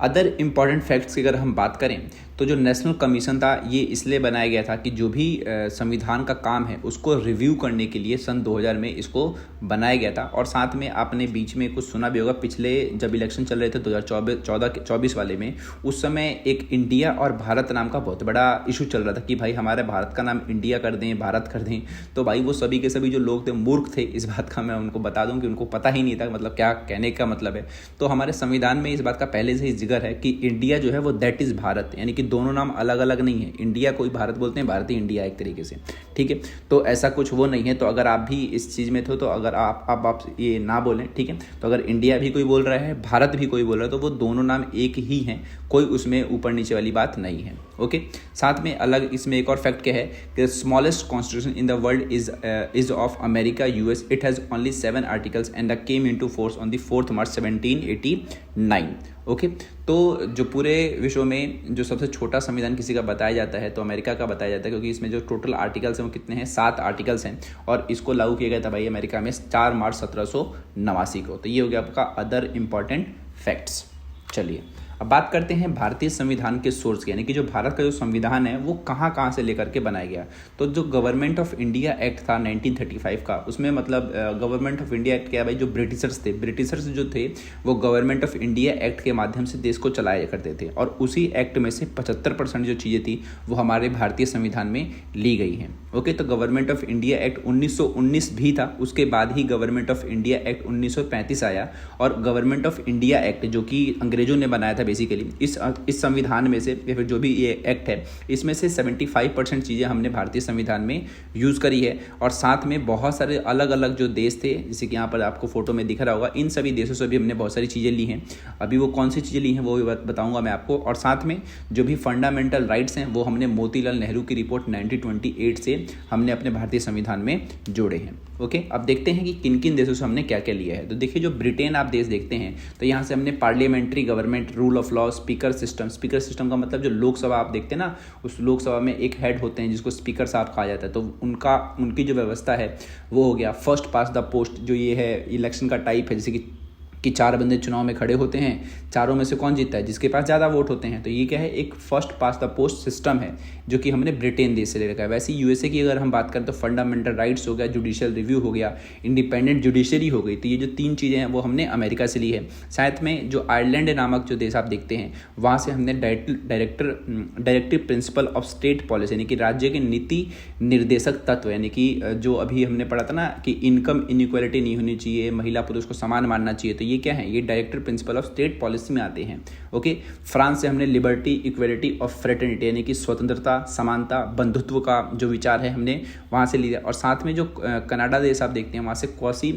A: अदर इम्पॉर्टेंट फैक्ट्स की अगर हम बात करें तो जो नेशनल कमीशन था ये इसलिए बनाया गया था कि जो भी संविधान का काम है उसको रिव्यू करने के लिए सन 2000 में इसको बनाया गया था। और साथ में आपने बीच में कुछ सुना भी होगा, पिछले जब इलेक्शन चल रहे थे 2024 वाले में, उस समय एक इंडिया और भारत नाम का बहुत बड़ा इशू चल रहा था कि भाई हमारे भारत का नाम इंडिया कर दें, भारत कर दें। तो भाई वो सभी के सभी जो लोग थे मूर्ख थे इस बात का, मैं उनको बता दूं कि उनको पता ही नहीं था मतलब क्या कहने का मतलब है। तो हमारे संविधान में इस बात का पहले से ही जिक्र है कि इंडिया जो है वो दैट इज़ भारत, यानी कि दोनों नाम अलग अलग नहीं है। इंडिया कोई भारत बोलते हैं, भारतीय इंडिया एक तरीके से, ठीक है। तो ऐसा कुछ वो नहीं है। तो अगर आप भी इस चीज़ में थे तो अगर आप ये ना बोलें, ठीक है, तो अगर इंडिया भी कोई बोल रहा है, भारत भी कोई बोल रहा है, तो वो दोनों नाम एक ही हैं, कोई उसमें ऊपर नीचे वाली बात नहीं है। ओके, साथ में अलग इसमें एक और फैक्ट क्या है कि smallest constitution in the world is of America US. It has only 7 articles and the came into force on the 4 March 1789। Okay, तो जो पूरे विश्व में जो सबसे छोटा संविधान किसी का बताया जाता है तो अमेरिका का बताया जाता है, क्योंकि इसमें जो टोटल आर्टिकल्स हैं वो कितने हैं, 7 आर्टिकल्स हैं, और इसको लागू किया गया था भाई अमेरिका में 4 मार्च 1789 को। तो ये हो गया आपका अदर इम्पॉर्टेंट फैक्ट्स। चलिए अब बात करते हैं भारतीय संविधान के सोर्स की, यानी कि जो भारत का जो संविधान है वो कहाँ कहाँ से लेकर के बनाया गया। तो जो गवर्नमेंट ऑफ इंडिया एक्ट था 1935 का, उसमें मतलब गवर्नमेंट ऑफ इंडिया एक्ट क्या है भाई, जो ब्रिटिशर्स थे, ब्रिटिशर्स जो थे वो गवर्नमेंट ऑफ इंडिया एक्ट के माध्यम से देश को चलाया करते थे, और उसी एक्ट में से 75% जो चीज़ें थी वो हमारे भारतीय संविधान में ली गई हैं। ओके, तो गवर्नमेंट ऑफ इंडिया एक्ट 1919 भी था, उसके बाद ही गवर्नमेंट ऑफ इंडिया एक्ट 1935 आया, और गवर्नमेंट ऑफ इंडिया एक्ट जो कि अंग्रेजों ने बनाया था बेसिकली, इस संविधान में से या फिर जो भी ये एक्ट है इसमें से 75% चीज़ें हमने भारतीय संविधान में यूज़ करी है। और साथ में बहुत सारे अलग अलग जो देश थे, जैसे कि यहाँ पर आपको फोटो में दिख रहा होगा, इन सभी देशों से भी हमने बहुत सारी चीज़ें ली हैं। अभी वो कौन सी चीज़ें ली हैं वो भी बताऊँगा मैं आपको। और साथ में जो भी फंडामेंटल राइट्स हैं वो हमने मोतीलाल नेहरू की रिपोर्ट 1928 से हमने अपने भारतीय संविधान में जोड़े हैं। ओके, अब देखते हैं कि किन किन देशों से हमने क्या क्या लिया है। तो देखिए, जो ब्रिटेन आप देश देखते हैं तो यहाँ से हमने parliamentary government, rule of law, speaker system. Speaker system का मतलब जो लोकसभा आप देखते हैं ना, उस लोकसभा में एक हेड होते हैं जिसको स्पीकर साहब कहा जाता है, तो उनकी जो व्यवस्था है वो हो गया। फर्स्ट पास द पोस्ट, जो ये है इलेक्शन का टाइप है, जैसे कि 4 बंदे चुनाव में खड़े होते हैं, चारों में से कौन जीतता है, जिसके पास ज़्यादा वोट होते हैं। तो ये क्या है, एक first pass the post system है जो कि हमने ब्रिटेन देश से ले रखा है। वैसे यूएसए की अगर हम बात करें तो फंडामेंटल राइट्स हो गया, जुडिशियल रिव्यू हो गया, इंडिपेंडेंट जुडिशरी हो गई। तो ये जो 3 चीज़ें हैं वो हमने अमेरिका से ली है। साथ में जो आयरलैंड नामक जो देश आप देखते हैं वहाँ से हमने directive principle of state policy, यानी कि राज्य के नीति निर्देशक तत्व, यानी कि जो अभी हमने पढ़ा था ना कि इनकम इनइक्वालिटी नहीं होनी चाहिए, महिला पुरुष को समान मानना चाहिए, तो ये क्या है, ये directive principle of state policy में आते हैं। ओके, फ्रांस से हमने लिबर्टी, इक्वलिटी और फ्रेटर्निटी, यानी कि स्वतंत्रता, समानता, बंधुत्व का जो विचार है हमने वहाँ से लिया। और साथ में जो कनाडा देश आप देखते हैं वहाँ से क्वासी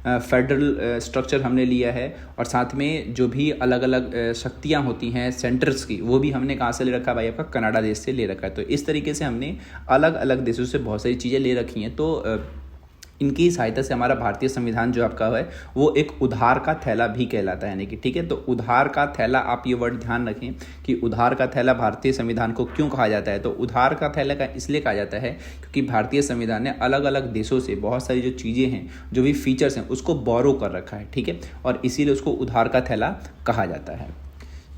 A: फेडरल स्ट्रक्चर हमने लिया है। और साथ में जो भी अलग अलग शक्तियाँ होती हैं सेंटर्स की, वो भी हमने कहाँ से ले रखा है भाई, आपका कनाडा देश से ले रखा है। तो इस तरीके से हमने अलग अलग देशों से बहुत सारी चीज़ें ले रखी हैं। तो इनकी सहायता से हमारा भारतीय संविधान जो आपका है वो एक उधार का थैला भी कहलाता है, यानी कि ठीक है। तो उधार का थैला, आप ये वर्ड ध्यान रखें कि उधार का थैला भारतीय संविधान को क्यों कहा जाता है। तो उधार का थैला का इसलिए कहा जाता है क्योंकि भारतीय संविधान ने अलग अलग देशों से बहुत सारी जो चीज़ें हैं, जो भी फीचर्स हैं, उसको बोरो कर रखा है, ठीक है, और इसीलिए उसको उधार का थैला कहा जाता है।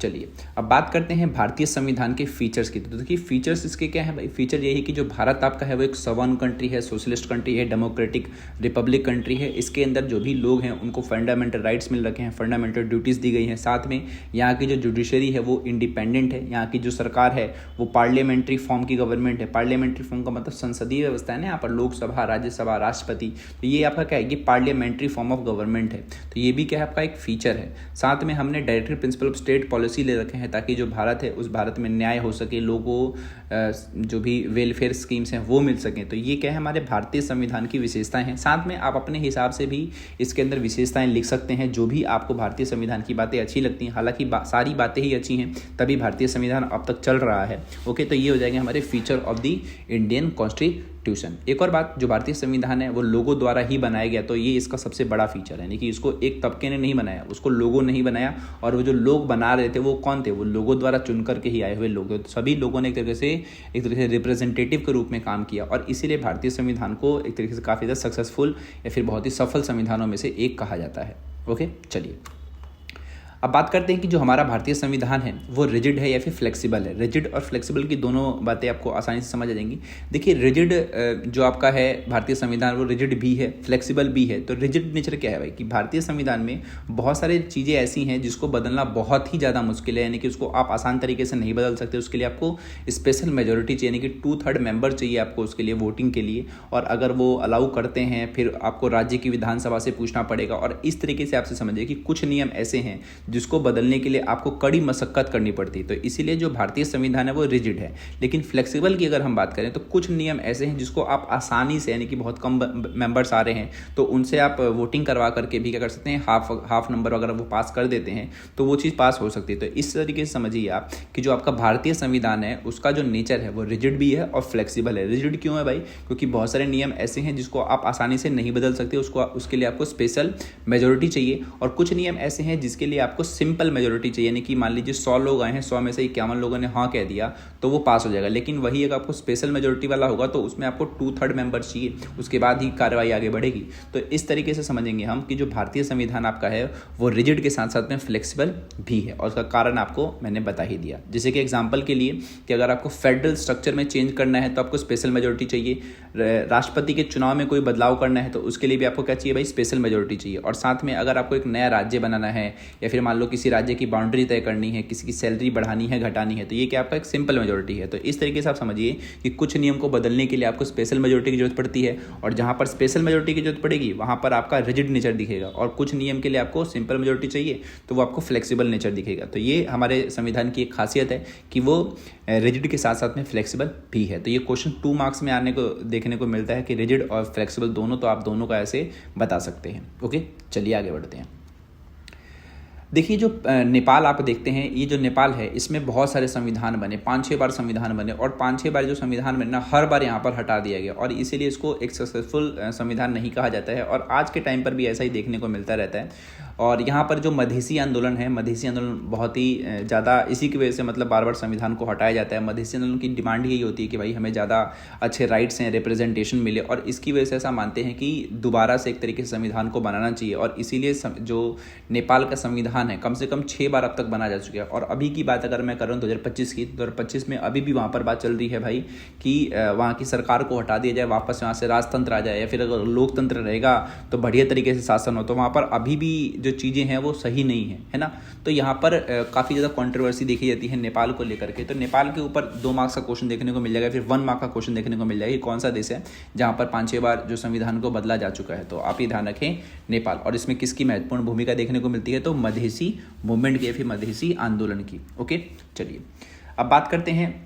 A: चलिए अब बात करते हैं भारतीय संविधान के फीचर्स की। तो देखिए फीचर्स इसके क्या है भाई, फीचर यही कि जो भारत आपका है वो एक सवर्न कंट्री है, सोशलिस्ट कंट्री है, डेमोक्रेटिक रिपब्लिक कंट्री है। इसके अंदर जो भी लोग हैं उनको फंडामेंटल राइट्स मिल रखे हैं, फंडामेंटल ड्यूटीज़ दी गई हैं। साथ में यहाँ की जो जुडिशरी है वो इंडिपेंडेंट है, यहाँ की जो सरकार है वो पार्लियामेंट्री फॉर्म की गवर्नमेंट है। पार्लियामेंट्री फॉर्म का मतलब संसदीय व्यवस्था है ना, यहाँ पर लोकसभा, राज्यसभा, राष्ट्रपति, तो ये आपका क्या है, ये पार्लियामेंट्री फॉर्म ऑफ गवर्नमेंट है। तो ये भी क्या है, आपका एक फीचर है। साथ में हमने directive principle of state policy ले रखे हैं ताकि जो भारत है उस भारत में न्याय हो सके, लोगों जो भी वेलफेयर स्कीम्स हैं वो मिल सकें। तो ये क्या है, हमारे भारतीय संविधान की विशेषताएं हैं। साथ में आप अपने हिसाब से भी इसके अंदर विशेषताएं लिख सकते हैं, जो भी आपको भारतीय संविधान की बातें अच्छी लगती हैं। हालांकि सारी बातें ही अच्छी हैं तभी भारतीय संविधान अब तक चल रहा है। ओके, तो ये हो जाएंगे हमारे feature of the Indian constitution. एक और बात, जो भारतीय संविधान है वो लोगों द्वारा ही बनाया गया, तो ये इसका सबसे बड़ा फीचर है, यानी कि इसको एक तबके ने नहीं बनाया, उसको लोगों ने ही बनाया। और वो जो लोग बना रहे थे वो कौन थे, वो लोगों द्वारा चुन करके ही आए हुए लोग थे। तो सभी लोगों ने एक तरीके से रिप्रेजेंटेटिव के रूप में काम किया, और इसीलिए भारतीय संविधान को एक तरीके से काफ़ी ज़्यादा सक्सेसफुल या फिर बहुत ही सफल संविधानों में से एक कहा जाता है। ओके, चलिए अब बात करते हैं कि जो हमारा भारतीय संविधान है वो रिजिड है या फिर फ्लेक्सिबल है। रिजिड और फ्लेक्सिबल की दोनों बातें आपको आसानी से समझ आ जाएंगी। देखिए रिजिड जो आपका है भारतीय संविधान वो रिजिड भी है, फ्लेक्सिबल भी है। तो रिजिड नेचर क्या है भाई, कि भारतीय संविधान में बहुत सारी चीज़ें ऐसी हैं जिसको बदलना बहुत ही ज़्यादा मुश्किल है, यानी कि उसको आप आसान तरीके से नहीं बदल सकते। उसके लिए आपको स्पेशल मेजोरिटी चाहिए, यानी कि 2/3 मेंबर चाहिए आपको उसके लिए, वोटिंग के लिए। और अगर वो अलाउ करते हैं फिर आपको राज्य की विधानसभा से पूछना पड़ेगा। और इस तरीके से आपसे समझिए कि कुछ नियम ऐसे हैं जिसको बदलने के लिए आपको कड़ी मशक्कत करनी पड़ती है। तो इसीलिए जो भारतीय संविधान है वो रिजिड है। लेकिन फ्लेक्सिबल की अगर हम बात करें तो कुछ नियम ऐसे हैं जिसको आप आसानी से, यानी कि बहुत कम मेंबर्स आ रहे हैं तो उनसे आप वोटिंग करवा करके भी क्या कर सकते हैं, हाफ नंबर अगर वो पास कर देते हैं तो वो चीज़ पास हो सकती है। तो इस तरीके से समझिए आप कि जो आपका भारतीय संविधान है उसका जो नेचर है वो रिजिड भी है और फ्लेक्सिबल है। रिजिड क्यों है भाई, क्योंकि बहुत सारे नियम ऐसे हैं जिसको आप आसानी से नहीं बदल सकते, उसके लिए आपको स्पेशल मेजोरिटी चाहिए। और कुछ नियम ऐसे हैं जिसके लिए आपको आपको सिंपल मेजोरिटी चाहिए, यानी कि मान लीजिए 100 लोग आए हैं, 100 में से 51 लोगों ने हाँ कह दिया तो वो पास हो जाएगा। लेकिन वही अगर आपको स्पेशल मेजोरिटी वाला होगा तो उसमें आपको 2/3 मेंबर्स चाहिए, उसके बाद ही कार्रवाई आगे बढ़ेगी। तो इस तरीके से समझेंगे हम कि जो भारतीय संविधान आपका है वो रिजिड के साथ साथ में फ्लेक्सिबल भी है, और उसका कारण आपको मैंने बता ही दिया। जैसे कि एग्जाम्पल के लिए कि अगर आपको फेडरल स्ट्रक्चर में चेंज करना है तो आपको स्पेशल मेजोरिटी चाहिए, राष्ट्रपति के चुनाव में कोई बदलाव करना है तो उसके लिए भी आपको क्या चाहिए भाई, स्पेशल मेजोरिटी चाहिए। और साथ में अगर आपको एक नया राज्य बनाना है या फिर मान लो किसी राज्य की बाउंड्री तय करनी है, किसी की सैलरी बढ़ानी है घटानी है, तो ये क्या आपका एक सिंपल मेजोरिटी है। तो इस तरीके से आप समझिए कि कुछ नियम को बदलने के लिए आपको स्पेशल मेजोरिटी की जरूरत पड़ती है, और जहां पर स्पेशल मेजोरिटी की जरूरत पड़ेगी वहां पर आपका रिजिड नेचर दिखेगा, और कुछ नियम के लिए आपको सिंपल मेजोरिटी चाहिए तो वो आपको फ्लेक्सिबल नेचर दिखेगा। तो ये हमारे संविधान की एक खासियत है कि वो रिजिड के साथ साथ में फ्लेक्सिबल भी है। तो ये क्वेश्चन 2 मार्क्स में आने को देखने को मिलता है कि रिजिड और फ्लेक्सिबल दोनों, तो आप दोनों का ऐसे बता सकते हैं। ओके, चलिए आगे बढ़ते हैं। देखिए जो नेपाल आप देखते हैं, ये जो नेपाल है इसमें बहुत सारे संविधान बने, 5-6 बार संविधान बने, और 5-6 बार जो संविधान बने ना हर बार यहाँ पर हटा दिया गया, और इसीलिए इसको एक सक्सेसफुल संविधान नहीं कहा जाता है। और आज के टाइम पर भी ऐसा ही देखने को मिलता रहता है। और यहाँ पर जो मधेसी आंदोलन है, मधेसी आंदोलन बहुत ही ज़्यादा इसी की वजह से मतलब बार बार संविधान को हटाया जाता है। मधेसी आंदोलन की डिमांड यही होती है कि भाई हमें ज़्यादा अच्छे राइट्स हैं, रिप्रेजेंटेशन मिले, और इसकी वजह से ऐसा मानते हैं कि दोबारा से एक तरीके से संविधान को बनाना चाहिए। और इसीलिए जो नेपाल का संविधान है कम से कम 6 बार अब तक बना जा चुका है। और अभी की बात अगर मैं कर रहा हूँ 2025 की, 2025 में अभी भी वहाँ पर बात चल रही है भाई कि वहाँ की सरकार को हटा दिया जाए, वापस वहाँ से राजतंत्र आ जाए, या फिर अगर लोकतंत्र रहेगा तो बढ़िया तरीके से शासन हो। तो वहाँ पर अभी भी जो चीज़ें हैं वो सही नहीं है ना। तो यहाँ पर काफ़ी ज़्यादा कंट्रोवर्सी देखी जाती है नेपाल को लेकर के। तो नेपाल के ऊपर 2 मार्क्स का क्वेश्चन देखने को मिल जाएगा, फिर 1 मार्क का क्वेश्चन देखने को मिल जाएगा कि कौन सा देश है जहाँ पर 5-6 बार जो संविधान को बदला जा चुका है। तो आप ये ध्यान रखें नेपाल, और इसमें किसकी महत्वपूर्ण भूमिका देखने को मिलती है, तो मधेसी मूवमेंट की, फिर मधेसी आंदोलन की। ओके, चलिए अब बात करते हैं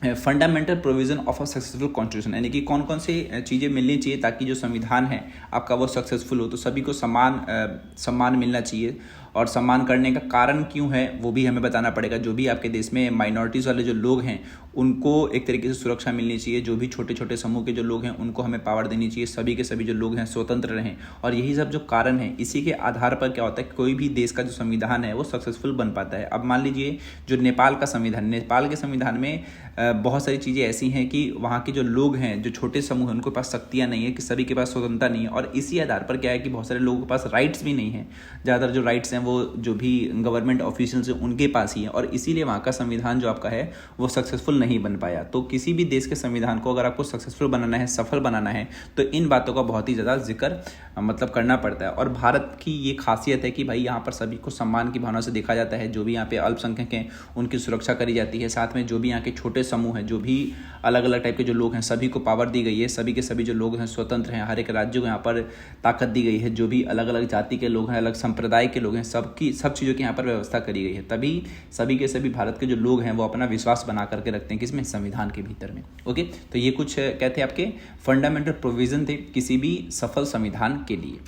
A: fundamental provision of a successful constitution, यानी कि कौन कौन से चीज़ें मिलनी चाहिए ताकि जो संविधान है आपका वो सक्सेसफुल हो। तो सभी को सम्मान मिलना चाहिए, और सम्मान करने का कारण क्यों है वो भी हमें बताना पड़ेगा। जो भी आपके देश में माइनॉरिटीज़ वाले जो लोग हैं उनको एक तरीके से सुरक्षा मिलनी चाहिए, जो भी छोटे छोटे समूह के जो लोग हैं उनको हमें पावर देनी चाहिए, सभी के सभी जो लोग हैं स्वतंत्र रहें। और यही सब जो कारण है, इसी के आधार पर क्या होता है कि कोई भी देश का जो संविधान है वो सक्सेसफुल बन पाता है। अब मान लीजिए जो नेपाल का संविधान, नेपाल के संविधान में बहुत सारी चीज़ें ऐसी हैं कि वहाँ के जो लोग हैं, जो छोटे समूह हैं, उनके पास शक्तियाँ नहीं है, कि सभी के पास स्वतंत्रता नहीं है। और इसी आधार पर क्या है कि बहुत सारे लोगों के पास राइट्स भी नहीं है, ज़्यादातर जो राइट्स हैं वो जो भी गवर्नमेंट ऑफिशियल्स हैं उनके पास ही है, और इसीलिए वहाँ का संविधान जो आपका है वो सक्सेसफुल नहीं बन पाया। तो किसी भी देश के संविधान को अगर आपको सक्सेसफुल बनाना है, सफल बनाना है, तो इन बातों का बहुत ही ज़्यादा जिक्र मतलब करना पड़ता है। और भारत की ये खासियत है कि भाई यहाँ पर सभी को सम्मान की भावना से देखा जाता है। जो भी यहाँ पे अल्पसंख्यक हैं उनकी सुरक्षा करी जाती है, साथ में जो भी यहाँ के छोटे समूह हैं, जो भी अलग अलग टाइप के जो लोग हैं, सभी को पावर दी गई है, सभी के सभी जो लोग हैं स्वतंत्र हैं। हर एक राज्य को यहाँ पर ताकत दी गई है, जो भी अलग अलग जाति के लोग हैं, अलग संप्रदाय के लोग हैं, सब चीज़ों की यहाँ पर व्यवस्था करी गई है। तभी सभी के सभी भारत के जो लोग हैं वो अपना विश्वास बना करके रखते हैं किसमें, संविधान के भीतर में। ओके, तो ये कुछ कहते हैं आपके फंडामेंटल प्रोविजन थे किसी भी सफल संविधान के लिए।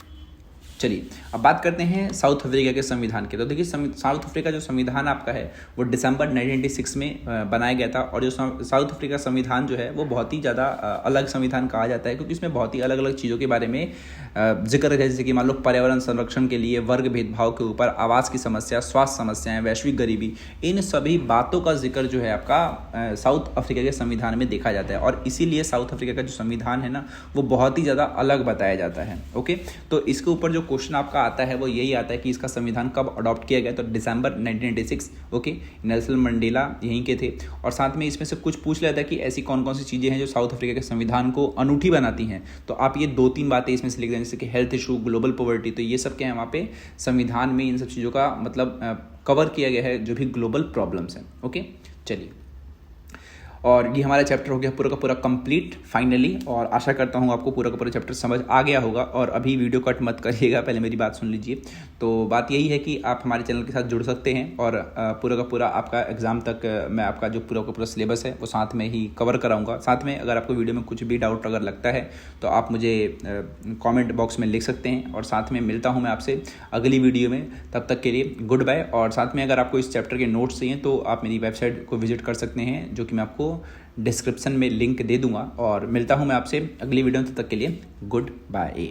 A: चलिए अब बात करते हैं साउथ अफ्रीका के संविधान के। तो देखिए साउथ अफ्रीका जो संविधान आपका है वो दिसंबर 1986 में बनाया गया था। और जो साउथ अफ्रीका संविधान जो है वो बहुत ही ज़्यादा अलग संविधान कहा जाता है, क्योंकि इसमें बहुत ही अलग अलग चीज़ों के बारे में जिक्र है, जैसे कि मान लो पर्यावरण संरक्षण के लिए, वर्ग भेदभाव के ऊपर, आवास की समस्या, स्वास्थ्य समस्याएं, वैश्विक गरीबी, इन सभी बातों का जिक्र जो है आपका साउथ अफ्रीका के संविधान में देखा जाता है। और इसीलिए साउथ अफ्रीका का जो संविधान है ना वो बहुत ही ज़्यादा अलग बताया जाता है। ओके, तो इसके ऊपर जो क्वेश्चन आपका आता है वो यही आता है कि इसका संविधान कब अडॉप्ट किया गया, तो दिसंबर 1986। ओके, नेल्सन मंडेला यहीं के थे। और साथ में इसमें से कुछ पूछ लेता है कि ऐसी कौन कौन सी चीज़ें हैं जो साउथ अफ्रीका के संविधान को अनूठी बनाती हैं। तो आप ये 2-3 बातें इसमें से लिख दें, जैसे कि हेल्थ इशू, ग्लोबल पॉवर्टी। तो ये सब क्या है वहाँ पे संविधान में इन सब चीज़ों का मतलब कवर किया गया है, जो भी ग्लोबल प्रॉब्लम्स हैं। ओके, चलिए, और ये हमारा चैप्टर हो गया पूरा का पूरा कंप्लीट फाइनली। और आशा करता हूँ आपको पूरा का पूरा चैप्टर समझ आ गया होगा। और अभी वीडियो कट मत करिएगा, पहले मेरी बात सुन लीजिए। तो बात यही है कि आप हमारे चैनल के साथ जुड़ सकते हैं, और पूरा का पूरा आपका एग्ज़ाम तक मैं आपका जो पूरा का पूरा सिलेबस है वो साथ में ही कवर कराऊंगा। साथ में अगर आपको वीडियो में कुछ भी डाउट अगर लगता है तो आप मुझे कॉमेंट बॉक्स में लिख सकते हैं। और साथ में मिलता हूँ मैं आपसे अगली वीडियो में, तब तक के लिए गुड बाय। और साथ में अगर आपको इस चैप्टर के नोट्स चाहिए तो आप मेरी वेबसाइट को विजिट कर सकते हैं, जो कि मैं आपको डिस्क्रिप्शन में लिंक दे दूंगा। और मिलता हूं मैं आपसे अगली वीडियो में, तब तक के लिए गुड बाय।